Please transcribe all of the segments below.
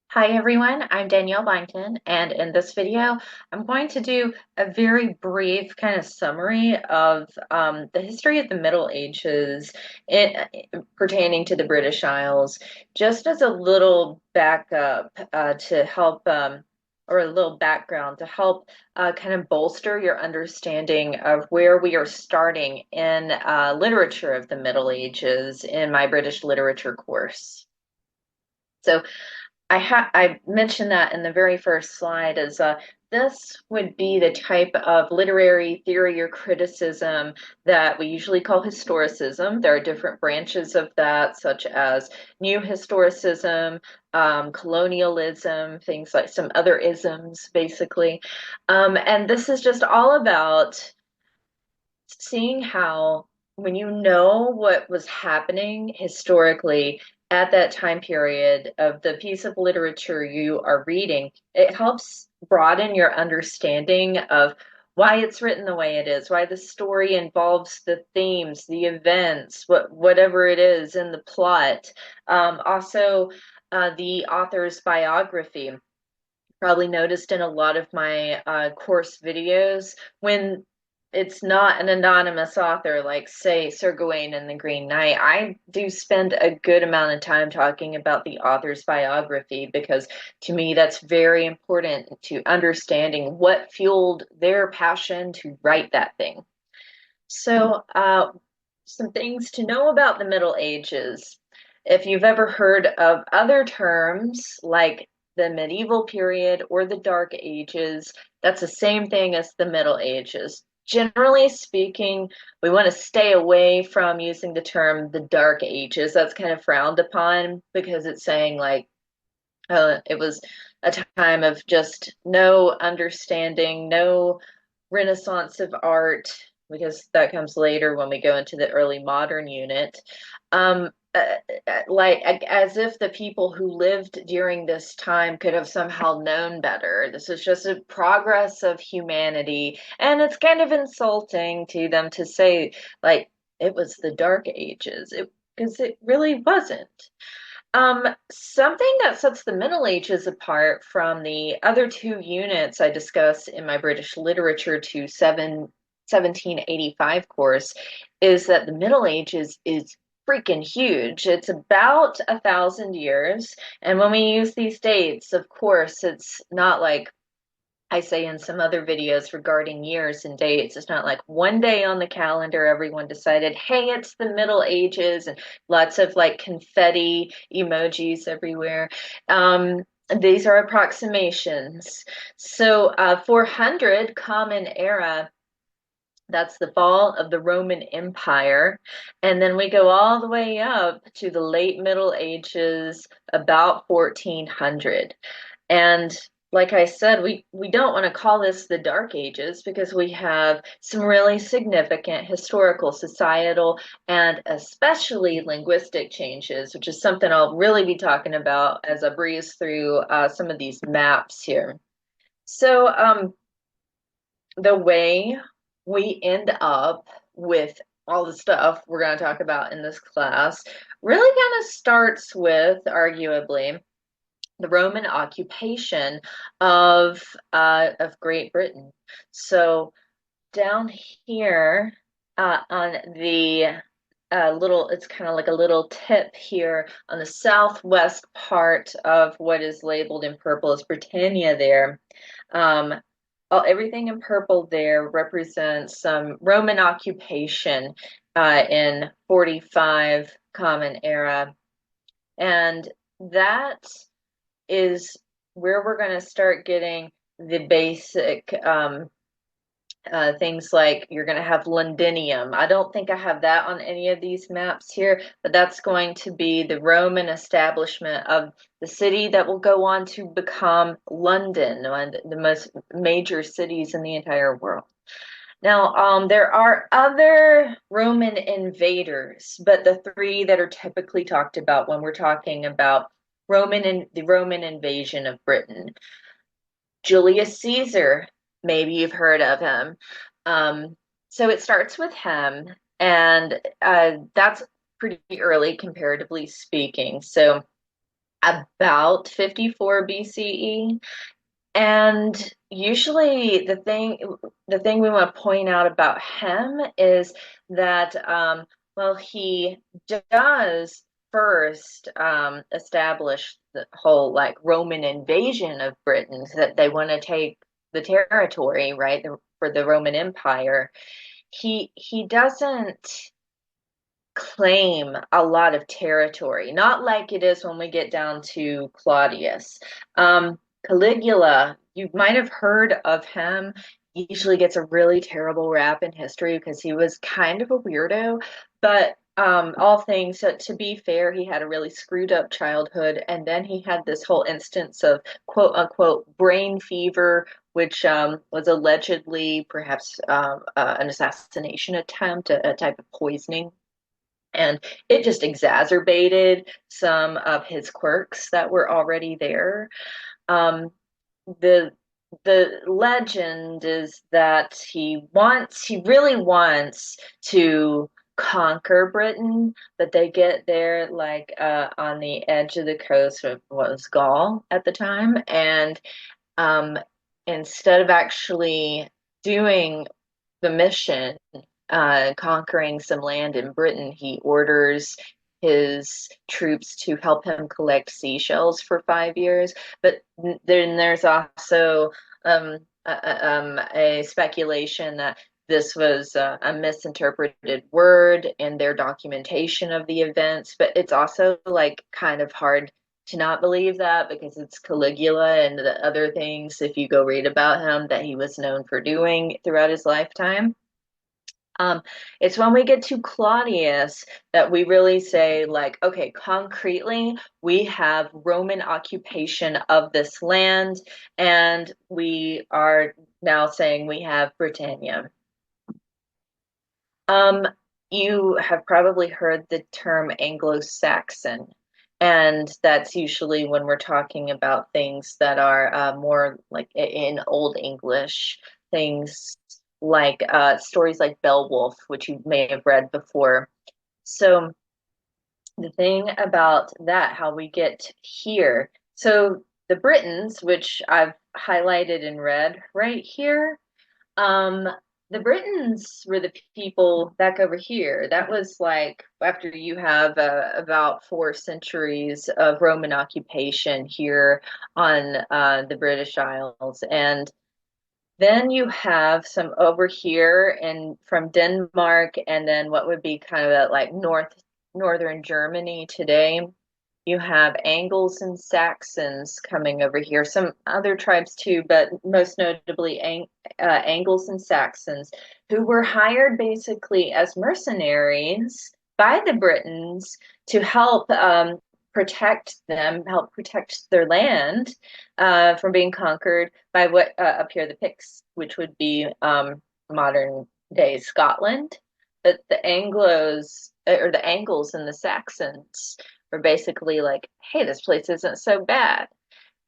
Hi everyone, I'm Danielle Byington, and in this video, I'm going to do a very brief kind of summary of the history of the Middle Ages pertaining to the British Isles, just as a little backup to help, or a little background to help kind of bolster your understanding of where we are starting in literature of the Middle Ages in my British literature course. So I mentioned that in the very first slide as this would be the type of literary theory or criticism that we usually call historicism. There are different branches of that, such as new historicism, colonialism, things like some other isms, basically. And this is just all about seeing how, when you know what was happening historically at that time period of the piece of literature you are reading, it helps broaden your understanding of why it's written the way it is, why the story involves the themes, the events, whatever it is in the plot. Also, the author's biography. Probably noticed in a lot of my course videos when it's not an anonymous author like, say, Sir Gawain and the Green Knight. I do spend a good amount of time talking about the author's biography because to me that's very important to understanding what fueled their passion to write that thing. So, some things to know about the Middle Ages. If you've ever heard of other terms like the medieval period or the Dark Ages, that's the same thing as the Middle Ages. Generally speaking, we want to stay away from using the term the Dark Ages. That's kind of frowned upon because it's saying like it was a time of just no understanding, no renaissance of art, because that comes later when we go into the early modern unit. Like as if the people who lived during this time could have somehow known better. This is just a progress of humanity, and it's kind of insulting to them to say like it was the Dark Ages, because it really wasn't. Something that sets the Middle Ages apart from the other two units I discuss in my British Literature to 1785 course is that the Middle Ages is freaking huge. It's about 1,000 years. And when we use these dates, of course, it's not like I say in some other videos regarding years and dates. It's not like one day on the calendar everyone decided, hey, it's the Middle Ages, and lots of like confetti emojis everywhere. These are approximations. So 400 Common Era, that's the fall of the Roman Empire. And then we go all the way up to the late Middle Ages, about 1400. And like I said, we don't want to call this the Dark Ages because we have some really significant historical, societal, and especially linguistic changes, which is something I'll really be talking about as I breeze through some of these maps here. So, the way we end up with all the stuff we're going to talk about in this class really kind of starts with, arguably, the Roman occupation of Great Britain. So down here on the little, it's kind of like a little tip here on the southwest part of what is labeled in purple as Britannia there. Um, Everything in purple there represents some Roman occupation in 45 Common Era. And that is where we're going to start getting the basic things like you're going to have Londinium. I don't think I have that on any of these maps here, but that's going to be the Roman establishment of the city that will go on to become London, one of the most major cities in the entire world. Now, there are other Roman invaders, but the three that are typically talked about when we're talking about the Roman invasion of Britain. Julius Caesar, maybe you've heard of him. So it starts with him, and that's pretty early, comparatively speaking. So about 54 BCE. And usually the thing we want to point out about him is that well, he does first establish the whole like Roman invasion of Britain, so that they want to take the territory, right, for the Roman Empire. He doesn't claim a lot of territory, not like it is when we get down to Claudius. Caligula, you might have heard of him. He usually gets a really terrible rap in history because he was kind of a weirdo, but all things, so to be fair, he had a really screwed up childhood, and then he had this whole instance of quote unquote brain fever, which was allegedly perhaps an assassination attempt, a type of poisoning, and it just exacerbated some of his quirks that were already there. Um, the the legend is that he really wants to conquer Britain, but they get there like on the edge of the coast of what was Gaul at the time, and um, instead of actually doing the mission, conquering some land in Britain, he orders his troops to help him collect seashells for 5 years. But then there's also a speculation that this was a misinterpreted word in their documentation of the events. But it's also like kind of hard to not believe that because it's Caligula and the other things, if you go read about him, that he was known for doing throughout his lifetime. It's when we get to Claudius that we really say, like, okay, concretely, we have Roman occupation of this land, and we are now saying we have Britannia. Um, you have probably heard the term Anglo Saxon, and that's usually when we're talking about things that are more like in Old English, things like stories like Beowulf, which you may have read before. So the thing about that, how we get here, so the Britons, which I've highlighted in red right here, um, the Britons were the people back over here. That was like after you have about 4 centuries of Roman occupation here on the British Isles. And then you have some over here and from Denmark, and then what would be kind of that like northern Germany today. You have Angles and Saxons coming over here, some other tribes too, but most notably Angles and Saxons, who were hired basically as mercenaries by the Britons to help protect them, help protect their land from being conquered by what up here the Picts, which would be modern day Scotland. But the Anglos or the Angles and the Saxons were basically like, hey, this place isn't so bad.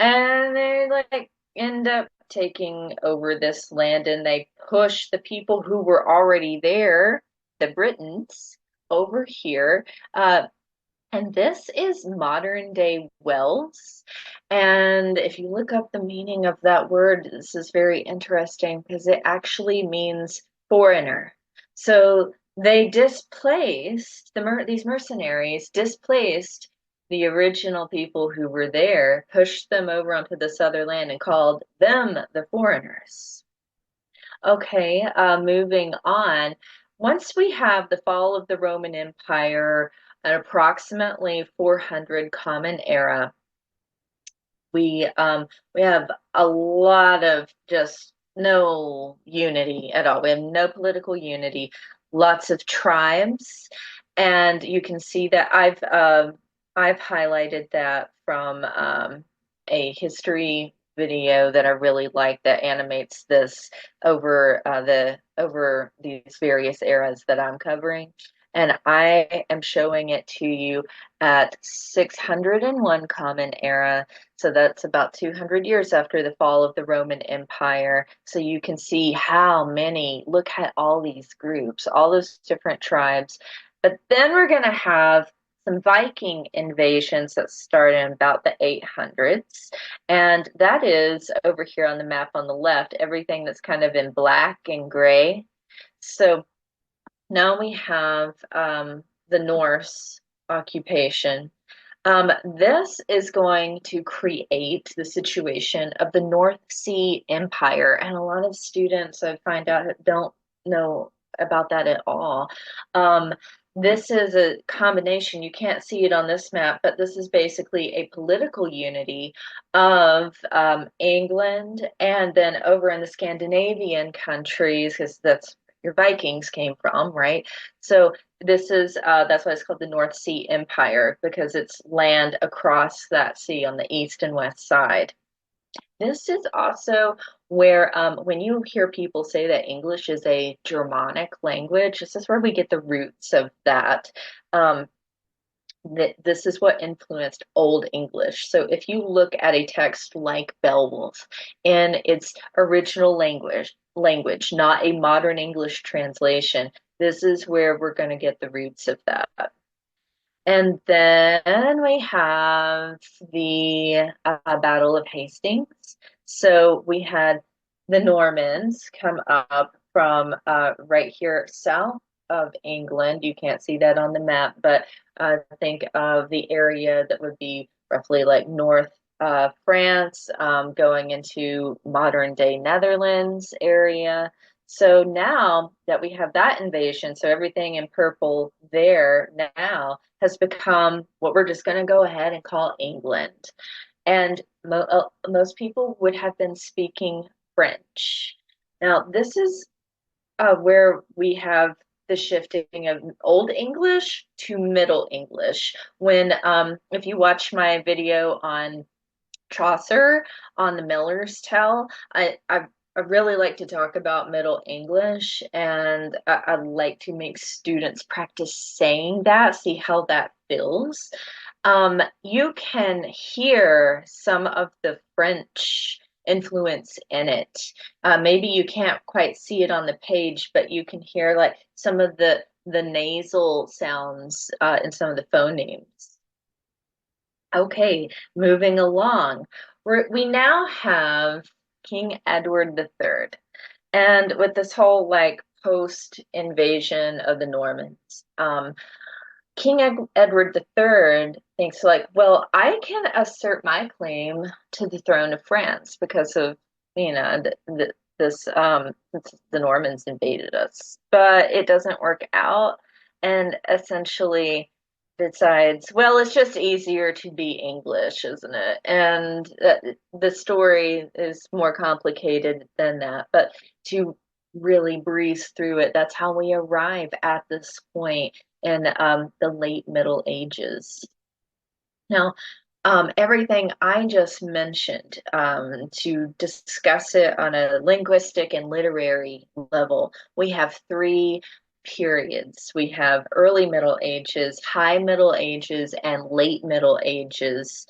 And they like end up taking over this land, and they push the people who were already there, the Britons, over here. And this is modern day Wales. And if you look up the meaning of that word, this is very interesting because it actually means foreigner. So they displaced these mercenaries displaced the original people who were there, pushed them over onto this other land and called them the foreigners. Okay, moving on. Once we have the fall of the Roman Empire at approximately 400 Common Era, we have a lot of just no unity at all. We have no political unity, lots of tribes, and you can see that I've highlighted that from a history video that I really like that animates this over these various eras that I'm covering. And I am showing it to you at 601 Common Era, so that's about 200 years after the fall of the Roman Empire. So you can see how many, look at all these groups, all those different tribes. But then we're going to have some Viking invasions that started in about the 800s. And that is over here on the map on the left, everything that's kind of in black and gray. So now we have the Norse occupation. This is going to create the situation of the North Sea Empire, and a lot of students I find out don't know about that at all. Um, this is a combination, you can't see it on this map, but this is basically a political unity of England and then over in the Scandinavian countries, because that's your Vikings came from, right? So this is that's why it's called the North Sea Empire, because it's land across that sea on the east and west side. This is also where when you hear people say that English is a Germanic language, this is where we get the roots of that. Um, this is what influenced Old English. So if you look at a text like Beowulf in its original language, not a modern English translation, this is where we're going to get the roots of that. And then we have the Battle of Hastings. So we had the Normans come up from right here south of England. You can't see that on the map, but think of the area that would be roughly like North France, going into modern day Netherlands area. So now that we have that invasion, so everything in purple there now has become what we're just going to go ahead and call England. And most people would have been speaking French. Now, this is where we have the shifting of Old English to Middle English. When, if you watch my video on Chaucer on the Miller's Tell, I really like to talk about Middle English, and I like to make students practice saying that, see how that feels. You can hear some of the French influence in it. Maybe you can't quite see it on the page, but you can hear like some of the nasal sounds in some of the phonemes. Okay, moving along. We now have King Edward III. And with this whole like post invasion of the Normans, King Edward III thinks like, well, I can assert my claim to the throne of France because of, since the Normans invaded us. But it doesn't work out, and essentially decides, well, it's just easier to be English, isn't it? And the story is more complicated than that. But to really breeze through it, that's how we arrive at this point in the late Middle Ages. Now, everything I just mentioned, to discuss it on a linguistic and literary level, we have three periods. We have early Middle Ages, high Middle Ages, and late Middle Ages.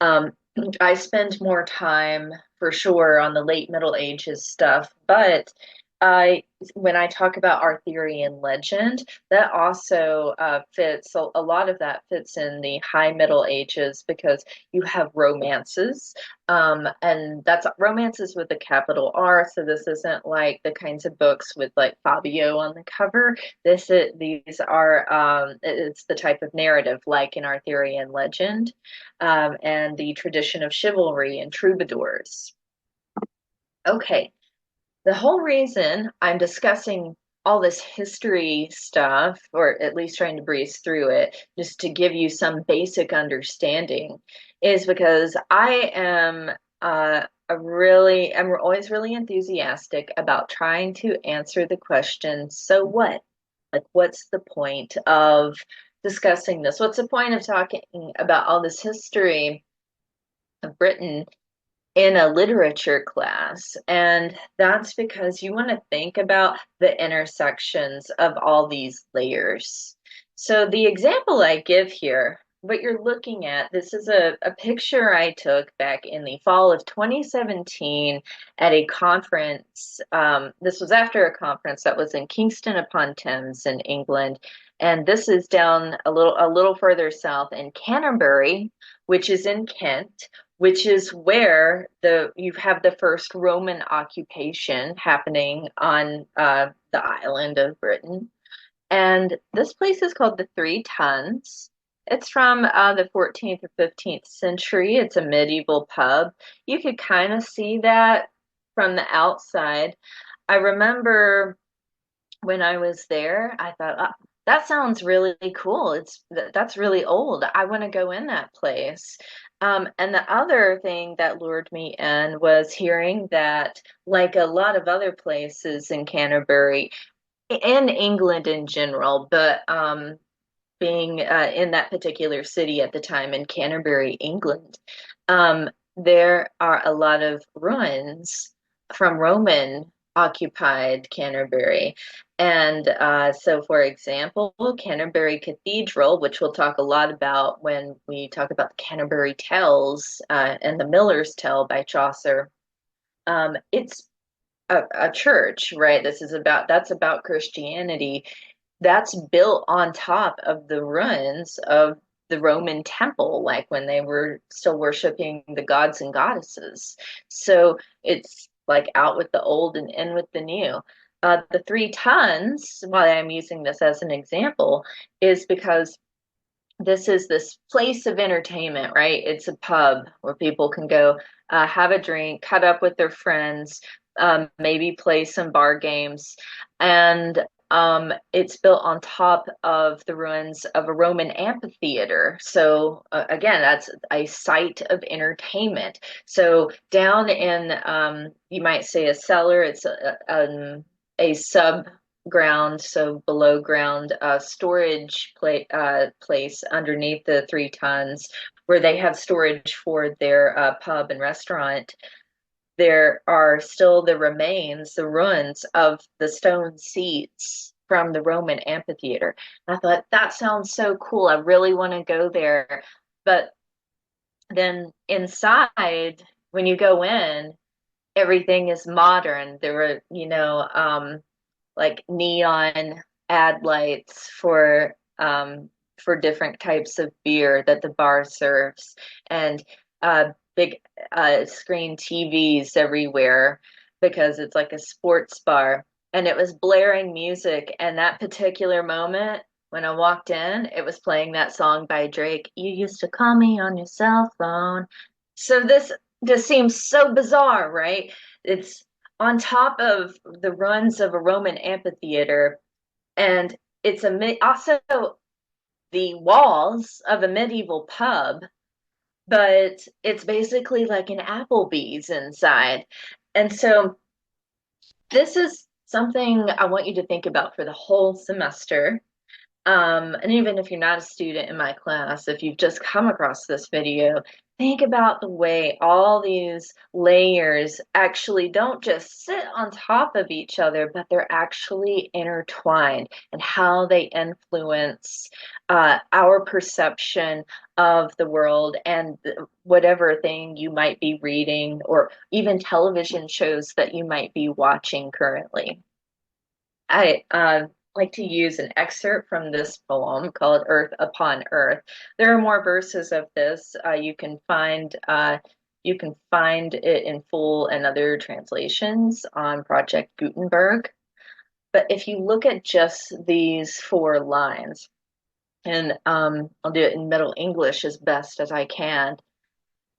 Um, I spend more time for sure on the late Middle Ages stuff, but I when I talk about Arthurian legend, that also fits. A lot of that fits in the High Middle Ages because you have romances, and that's romances with a capital R. So this isn't like the kinds of books with like Fabio on the cover. These are it's the type of narrative like in Arthurian legend, and the tradition of chivalry and troubadours. Okay, the whole reason I'm discussing all this history stuff, or at least trying to breeze through it, just to give you some basic understanding, is because I am I'm always really enthusiastic about trying to answer the question, so what? Like, what's the point of discussing this? What's the point of talking about all this history of Britain in a literature class? And that's because you want to think about the intersections of all these layers. So the example I give here, what you're looking at, this is a picture I took back in the fall of 2017 at a conference. This was after a conference that was in Kingston upon Thames in England. And this is down a little further south in Canterbury, which is in Kent, which is where the you have the first Roman occupation happening on the island of Britain. And this place is called the Three Tuns. It's from the 14th or 15th century. It's a medieval pub. You could kind of see that from the outside. I remember when I was there, I thought, that sounds really cool. That's really old. I want to go in that place. And the other thing that lured me in was hearing that, like a lot of other places in Canterbury, in England in general, but being in that particular city at the time in Canterbury, England, there are a lot of ruins from Roman occupied Canterbury. And so, for example, Canterbury Cathedral, which we'll talk a lot about when we talk about the Canterbury Tales and the Miller's Tale by Chaucer, it's a church, right? That's about Christianity. That's built on top of the ruins of the Roman temple, like when they were still worshiping the gods and goddesses. So it's like out with the old and in with the new. The Three Tons, why I'm using this as an example, is because this place of entertainment, right? It's a pub where people can go have a drink, cut up with their friends, maybe play some bar games, and it's built on top of the ruins of a Roman amphitheater. So again, that's a site of entertainment. So down in, you might say a cellar, it's a sub ground, so below ground place underneath the Three Tons, where they have storage for their pub and restaurant. There are still the remains, the ruins of the stone seats from the Roman amphitheater. And I thought that sounds so cool. I really want to go there. But then inside, when you go in, everything is modern. There were, like neon ad lights for different types of beer that the bar serves, and big screen TVs everywhere because it's like a sports bar. And it was blaring music, and that particular moment when I walked in, it was playing that song by Drake. You used to call me on your cell phone. So this just seems so bizarre, right? It's on top of the ruins of a Roman amphitheater, and it's also the walls of a medieval pub, but it's basically like an Applebee's inside. And so this is something I want you to think about for the whole semester. And even if you're not a student in my class, if you've just come across this video, think about the way all these layers actually don't just sit on top of each other, but they're actually intertwined, and how they influence our perception of the world and whatever thing you might be reading, or even television shows that you might be watching currently. I like to use an excerpt from this poem called Earth Upon Earth. There are more verses of this. You can find it in full and other translations on Project Gutenberg. But if you look at just these four lines, and I'll do it in Middle English as best as I can.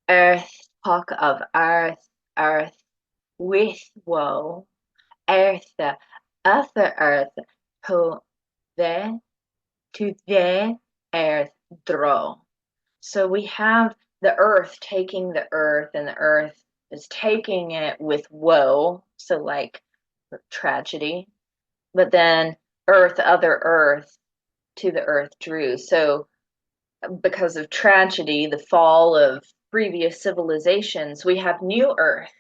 Earth, talk of earth, earth with woe, earth, other earth, who the to the earth draw. So we have the earth taking the earth, and the earth is taking it with woe, so like tragedy. But then earth, other earth, to the earth drew. So because of tragedy, the fall of previous civilizations, we have new earth,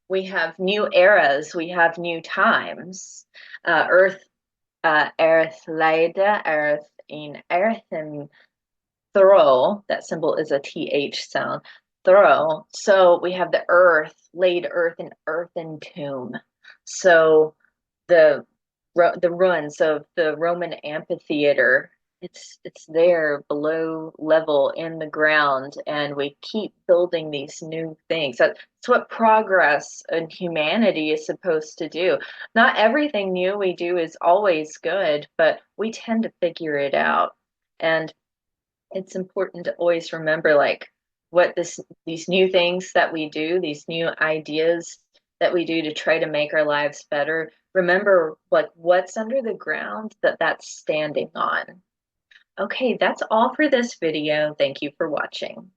we have new eras, we have new times. Earth, earth leda, earth in earthen throw. That symbol is a th sound. Throw. So we have the earth, laid earth in earthen tomb. So the ruins of the Roman amphitheater it's there below level in the ground, and we keep building these new things. That's what progress in humanity is supposed to do. Not everything new we do is always good, but we tend to figure it out. And it's important to always remember like what these new things that we do, these new ideas that we do to try to make our lives better. Remember like what's under the ground that's standing on. Okay, that's all for this video. Thank you for watching.